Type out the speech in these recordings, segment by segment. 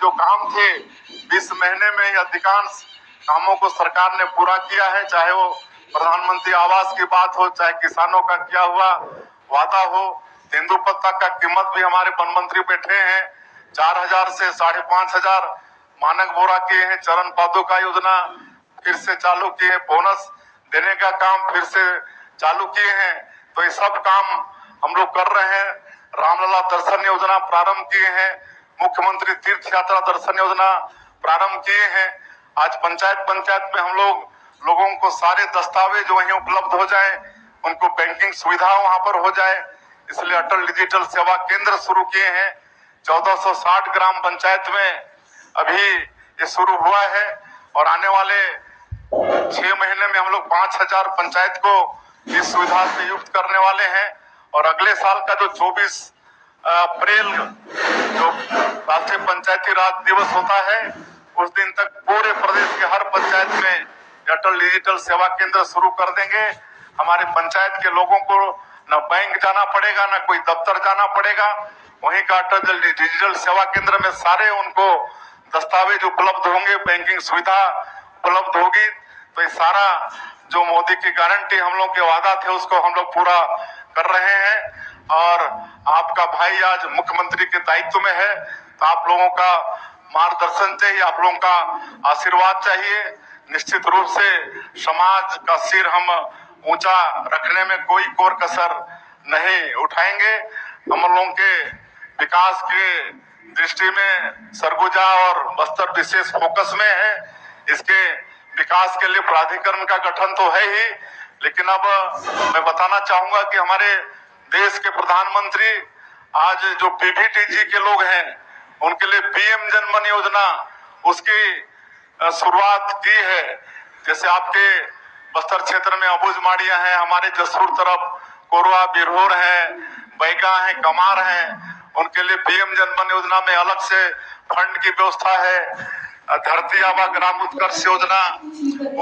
जो काम थे 20 महीने में ही अधिकांश कामों को सरकार ने पूरा किया है। चाहे वो प्रधानमंत्री आवास की बात हो, चाहे किसानों का किया हुआ वादा हो। तेंदुपत्ता का कीमत भी हमारे वन मंत्री बैठे हैं 4000 से 5500 मानक बोरा किए हैं। चरण पादुका योजना फिर से चालू किए हैं। बोनस देने का काम फिर से चालू किए हैं। तो ये सब काम हम लोग कर रहे हैं। रामलला दर्शन योजना प्रारंभ किए हैं। मुख्यमंत्री तीर्थ यात्रा दर्शन योजना प्रारंभ किए हैं। आज पंचायत में हम लोगों को सारे दस्तावेज वहीं उपलब्ध हो जाए, उनको बैंकिंग सुविधा वहां पर हो जाए, इसलिए अटल डिजिटल सेवा केंद्र शुरू किए हैं। 1460 ग्राम पंचायत में अभी ये शुरू हुआ है और आने वाले 6 महीने में हम लोग 5000 पंचायत को इस सुविधा से युक्त करने वाले हैं। और अगले साल का जो 24 अप्रैल जो राष्ट्रीय पंचायती राज दिवस होता है, उस दिन तक पूरे प्रदेश के हर पंचायत में अटल डिजिटल सेवा केंद्र शुरू कर देंगे। हमारे पंचायत के लोगों को न बैंक जाना पड़ेगा, न कोई दफ्तर जाना पड़ेगा। वहीं का अटल डिजिटल सेवा केंद्र में सारे उनको दस्तावेज उपलब्ध होंगे, बैंकिंग सुविधा उपलब्ध होगी। तो ये सारा जो मोदी की गारंटी हम लोग के वादा थे उसको हम लोग पूरा कर रहे हैं। और आपका भाई आज मुख्यमंत्री के दायित्व में है, तो आप लोगों का मार्गदर्शन चाहिए, आप लोगों का आशीर्वाद चाहिए। निश्चित रूप से समाज का सिर हम ऊंचा रखने में कोई कोर कसर नहीं उठाएंगे। हम लोगों के विकास के दृष्टि में सरगुजा और बस्तर विशेष फोकस में है। इसके विकास के लिए प्राधिकरण का गठन तो है ही, लेकिन अब मैं बताना चाहूंगा कि हमारे देश के प्रधानमंत्री आज जो पीवीटीजी के लोग हैं उनके लिए पीएम जनमन योजना उसकी शुरुआत की है। जैसे आपके बस्तर क्षेत्र में अबूझमाड़िया है, हमारे जसपुर तरफ कोरवा बिरहोर है, बैगा है, कमार है, उनके लिए पीएम जनमन योजना में अलग से फंड की व्यवस्था है। धरती आबा ग्राम उत्कर्ष योजना।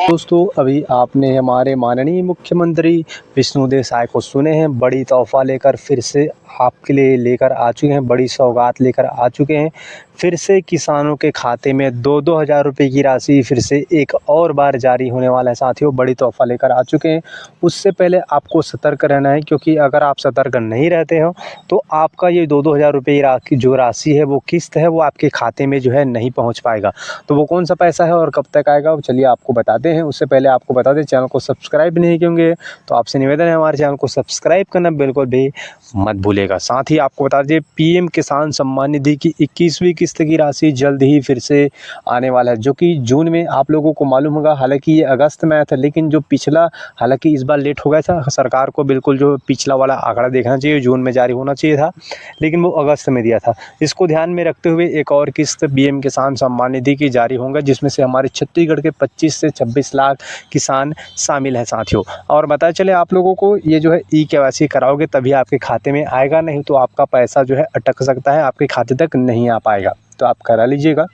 दोस्तों, अभी आपने हमारे माननीय मुख्यमंत्री विष्णुदेव साय को सुने हैं। बड़ी तोहफा लेकर फिर से आपके लिए लेकर आ चुके हैं, बड़ी सौगात लेकर आ चुके हैं। फिर से किसानों के खाते में 2-2 हज़ार रुपये की राशि फिर से एक और बार जारी होने वाला है साथियों। बड़ी तोहफा लेकर आ चुके हैं। उससे पहले आपको सतर्क रहना है, क्योंकि अगर आप सतर्क नहीं रहते हो तो आपका ये 2-2 हज़ार रुपये की जो राशि है, वो किस्त है, वो आपके खाते में जो है नहीं पहुँच पाएगा। तो वो कौन सा पैसा है और कब तक आएगा, चलिए आपको बताते हैं। उससे पहले आपको बता दें, चैनल को सब्सक्राइब नहीं किए तो आपसे निवेदन है हमारे चैनल को सब्सक्राइब करना बिल्कुल भी मत भूलेगा। साथ ही आपको बता दें, पीएम किसान सम्मान निधि की 21वीं किस्त की राशि जल्द ही फिर से आने वाला है, जो कि जून में आप लोगों को मालूम होगा। हालांकि ये अगस्त में आया था, लेकिन जो पिछला, हालांकि इस बार लेट हो गया था। सरकार को बिल्कुल जो पिछला वाला आंकड़ा देखना चाहिए, जून में जारी होना चाहिए था, लेकिन वो अगस्त में दिया था। इसको ध्यान में रखते हुए एक और किस्त पीएम किसान सम्मान निधि की जारी होंगे, जिसमें से हमारे छत्तीसगढ़ के 25 से 26 लाख किसान शामिल हैं साथियों। और पता चले आप लोगों को, ये जो है ई-केवाईसी कराओगे तभी आपके खाते में आएगा, नहीं तो आपका पैसा जो है अटक सकता है, आपके खाते तक नहीं आ पाएगा। तो आप करा लीजिएगा।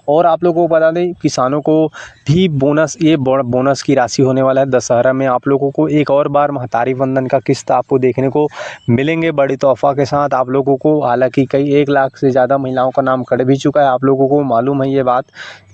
और आप लोगों को बता दें, किसानों को भी बोनस, ये बोनस की राशि होने वाला है। दशहरा में आप लोगों को एक और बार महतारी वंदन का किस्त आपको देखने को मिलेंगे बड़ी तोहफ़ा के साथ आप लोगों को। हालांकि कई 1 लाख से ज़्यादा महिलाओं का नाम कट भी चुका है, आप लोगों को मालूम है ये बात।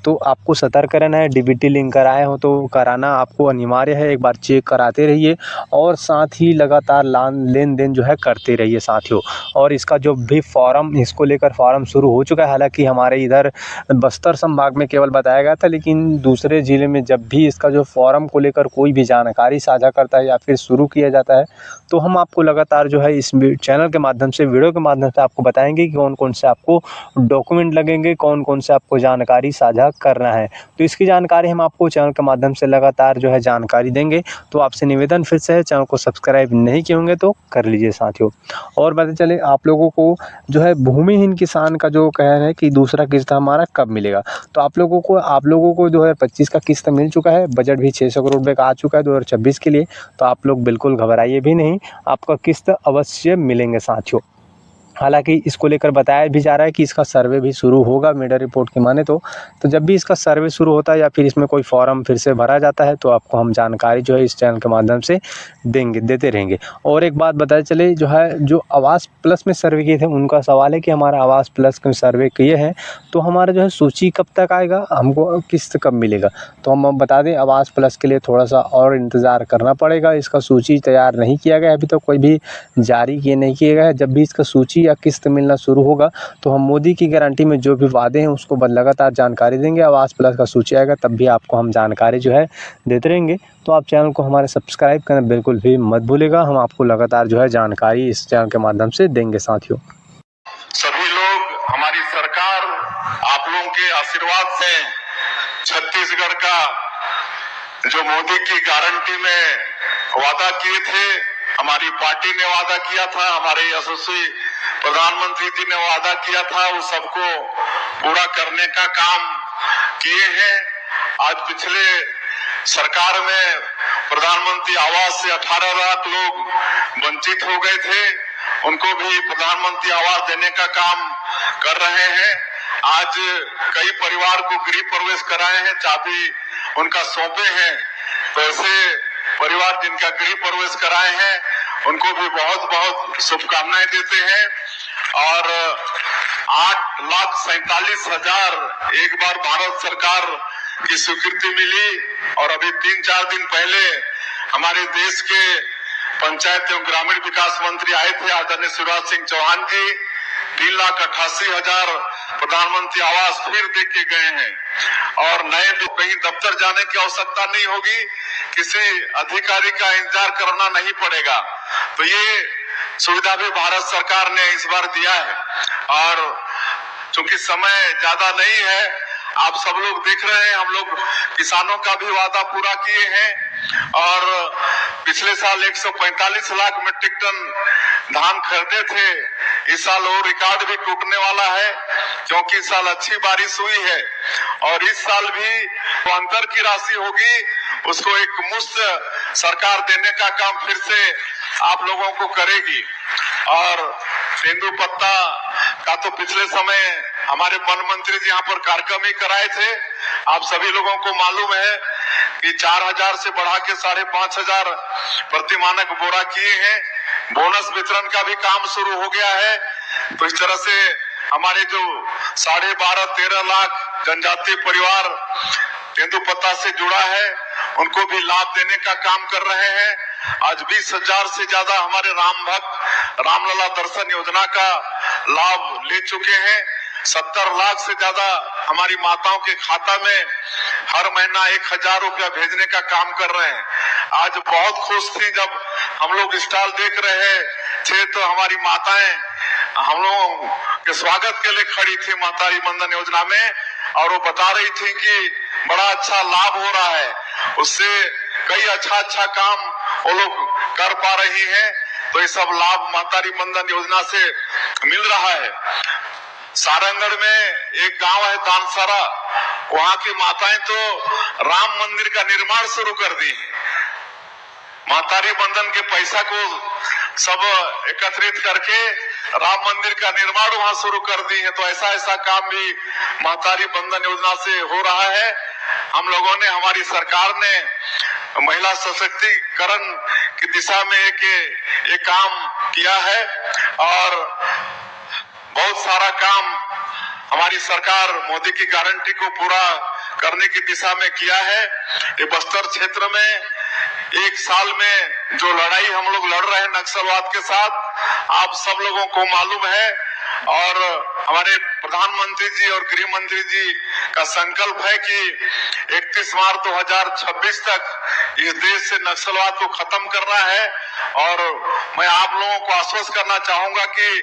तो आपको सतर्क रहना है। डीबीटी लिंक कराए हो तो कराना आपको अनिवार्य है। एक बार चेक कराते रहिए और साथ ही लगातार लेन देन जो है करते रहिए साथियों। और इसका जो भी फॉर्म, इसको लेकर फॉर्म शुरू हो चुका है। हालांकि हमारे इधर बस्तर संभाग में केवल बताया गया था, लेकिन दूसरे ज़िले में जब भी इसका जो फॉर्म को लेकर कोई भी जानकारी साझा करता है या फिर शुरू किया जाता है, तो हम आपको लगातार जो है इस चैनल के माध्यम से, वीडियो के माध्यम से आपको बताएंगे कि कौन कौन से आपको डॉक्यूमेंट लगेंगे, कौन कौन से आपको जानकारी साझा करना है। तो इसकी जानकारी हम आपको चैनल के माध्यम से लगातार जो है जानकारी देंगे। तो आपसे निवेदन फिर से है, चैनल को सब्सक्राइब नहीं किए होंगे तो कर लीजिए साथियों। और पता चले आप लोगों को जो है भूमिहीन किसान का जो कह रहे हैं कि दूसरा किस्त हमारा कब मिलेगा, तो आप लोगों को 2025 का किस्त मिल चुका है। बजट भी 600 करोड़ रुपये का आ चुका है 2026 के लिए। तो आप लोग बिल्कुल घबराइए भी नहीं, आपका किस्त अवश्य मिलेंगे साथियों। हालांकि इसको लेकर बताया भी जा रहा है कि इसका सर्वे भी शुरू होगा मीडिया रिपोर्ट की माने तो जब भी इसका सर्वे शुरू होता है या फिर इसमें कोई फॉर्म फिर से भरा जाता है तो आपको हम जानकारी जो है इस चैनल के माध्यम से देते रहेंगे। और एक बात बताते चले जो है जो आवास प्लस में सर्वे किए थे उनका सवाल है कि हमारा आवास प्लस में सर्वे किए हैं तो हमारा जो है सूची कब तक आएगा, हमको किस्त कब मिलेगा। तो हम बता दें आवास प्लस के लिए थोड़ा सा और इंतज़ार करना पड़ेगा। इसका सूची तैयार नहीं किया गया अभी तक, कोई भी जारी किए नहीं किया गया है। जब भी इसका सूची या किस्त मिलना शुरू होगा तो हम मोदी की गारंटी में जो भी वादे हैं उसको लगातार जानकारी देंगे। आवास प्लस का सूची आएगा तब भी आपको हम जानकारी जो है देते रहेंगे। तो आप चैनल को हमारे सब्सक्राइब करना बिल्कुल भी मत भूलिएगा, हम आपको लगातार जो है जानकारी इस चैनल के माध्यम से देंगे साथियों। सभी लोग, हमारी सरकार आप लोगों के आशीर्वाद से छत्तीसगढ़ का जो मोदी की गारंटी में वादा किए थे, हमारी पार्टी ने वादा किया था, हमारे यशस्वी प्रधानमंत्री जी ने वादा किया था, उस सबको पूरा करने का काम किए हैं। आज पिछले सरकार में प्रधानमंत्री आवास से 18 लाख लोग वंचित हो गए थे, उनको भी प्रधानमंत्री आवास देने का काम कर रहे हैं। आज कई परिवार को गृह प्रवेश कराए हैं, चाबी उनका सौंपे हैं। तो ऐसे परिवार जिनका गृह प्रवेश कराए हैं उनको भी बहुत बहुत शुभकामनाएं देते हैं। और 8,47,000 एक बार भारत सरकार की स्वीकृति मिली। और अभी 3-4 दिन पहले हमारे देश के पंचायत एवं ग्रामीण विकास मंत्री आए थे आदरणीय शिवराज सिंह चौहान जी, 3,88,000 प्रधानमंत्री आवास फिर दे के गए हैं। और नए कहीं दफ्तर जाने की आवश्यकता नहीं होगी, किसी अधिकारी का इंतजार करना नहीं पड़ेगा। तो ये सुविधा भी भारत सरकार ने इस बार दिया है। और चूंकि समय ज्यादा नहीं है, आप सब लोग देख रहे हैं, हम लोग किसानों का भी वादा पूरा किए हैं। और पिछले साल 145 लाख मीट्रिक टन धान खरीदे थे, इस साल वो रिकॉर्ड भी टूटने वाला है क्योंकि इस साल अच्छी बारिश हुई है। और इस साल भी तो अंतर की राशि होगी, उसको एक मुश्त सरकार देने का काम फिर से आप लोगों को करेगी। और तेंदुपत्ता का तो पिछले समय हमारे वन मंत्री जी यहाँ पर कार्यक्रम ही कराए थे। आप सभी लोगों को मालूम है कि 4,000 से बढ़ा के 5,500 प्रति मानक बोरा किए हैं। बोनस वितरण का भी काम शुरू हो गया है। तो इस तरह से हमारे जो 12.5-13 लाख जनजातीय परिवार तेंदुपत्ता से जुड़ा है उनको भी लाभ देने का काम कर रहे हैं। आज 20,000 से ज्यादा हमारे राम भक्त रामलला दर्शन योजना का लाभ ले चुके हैं। 70 लाख से ज्यादा हमारी माताओं के खाता में हर महीना 1,000 रुपया भेजने का काम कर रहे हैं। आज बहुत खुश थी जब हम लोग स्टॉल देख रहे थे तो हमारी माताएं हम लोगों के स्वागत के लिए खड़ी थी महतारी बंधन योजना में, और वो बता रही थी कि बड़ा अच्छा लाभ हो रहा है, उससे कई अच्छा काम वो लोग कर पा रही हैं। तो ये सब लाभ महतारी बंधन योजना से मिल रहा है। सारंगढ़ में एक गांव है दानसारा, वहां की माताएं तो राम मंदिर का निर्माण शुरू कर दी है। महतारी बंधन के पैसा को सब एकत्रित करके राम मंदिर का निर्माण वहां शुरू कर दी है। तो ऐसा काम भी महतारी बंधन योजना से हो रहा है। हम लोगों ने, हमारी सरकार ने महिला सशक्तिकरण की दिशा में एक काम किया है और बहुत सारा काम हमारी सरकार मोदी की गारंटी को पूरा करने की दिशा में किया है। ये बस्तर क्षेत्र में एक साल में जो लड़ाई हम लोग लड़ रहे हैं नक्सलवाद के साथ, आप सब लोगों को मालूम है। और हमारे प्रधानमंत्री जी और गृह मंत्री जी का संकल्प है कि 31 मार्च 2026 तक इस देश से नक्सलवाद को खत्म करना है। और मैं आप लोगों को आश्वस्त करना चाहूंगा कि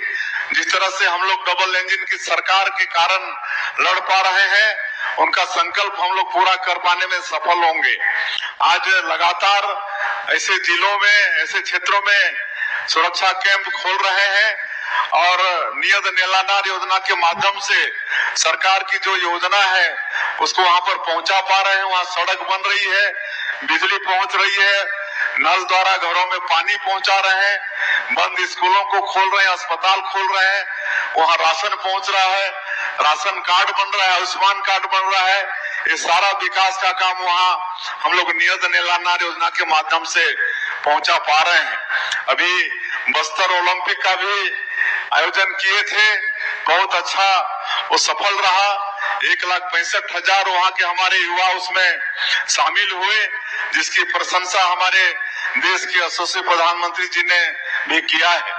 जिस तरह से हम लोग डबल इंजन की सरकार के कारण लड़ पा रहे हैं, उनका संकल्प हम लोग पूरा कर पाने में सफल होंगे। आज लगातार ऐसे जिलों में, ऐसे क्षेत्रों में सुरक्षा कैंप खोल रहे हैं और नियत नीलानार योजना के माध्यम से सरकार की जो योजना है उसको वहां पर पहुंचा पा रहे हैं। वहां सड़क बन रही है, बिजली पहुंच रही है, नल द्वारा घरों में पानी पहुंचा रहे हैं, बंद स्कूलों को खोल रहे हैं, अस्पताल खोल रहे हैं, वहां राशन पहुंच रहा है, राशन कार्ड बन रहा है, आयुष्मान कार्ड बन रहा है। ये सारा विकास का काम वहां हम लोग नियत नीलानार योजना के माध्यम से पहुंचा पा रहे हैं। अभी बस्तर ओलंपिक का भी आयोजन किए थे, बहुत अच्छा वो सफल रहा। 1,65,000 वहां के हमारे युवा उसमें शामिल हुए, जिसकी प्रशंसा हमारे देश के यशस्वी प्रधानमंत्री जी ने भी किया है।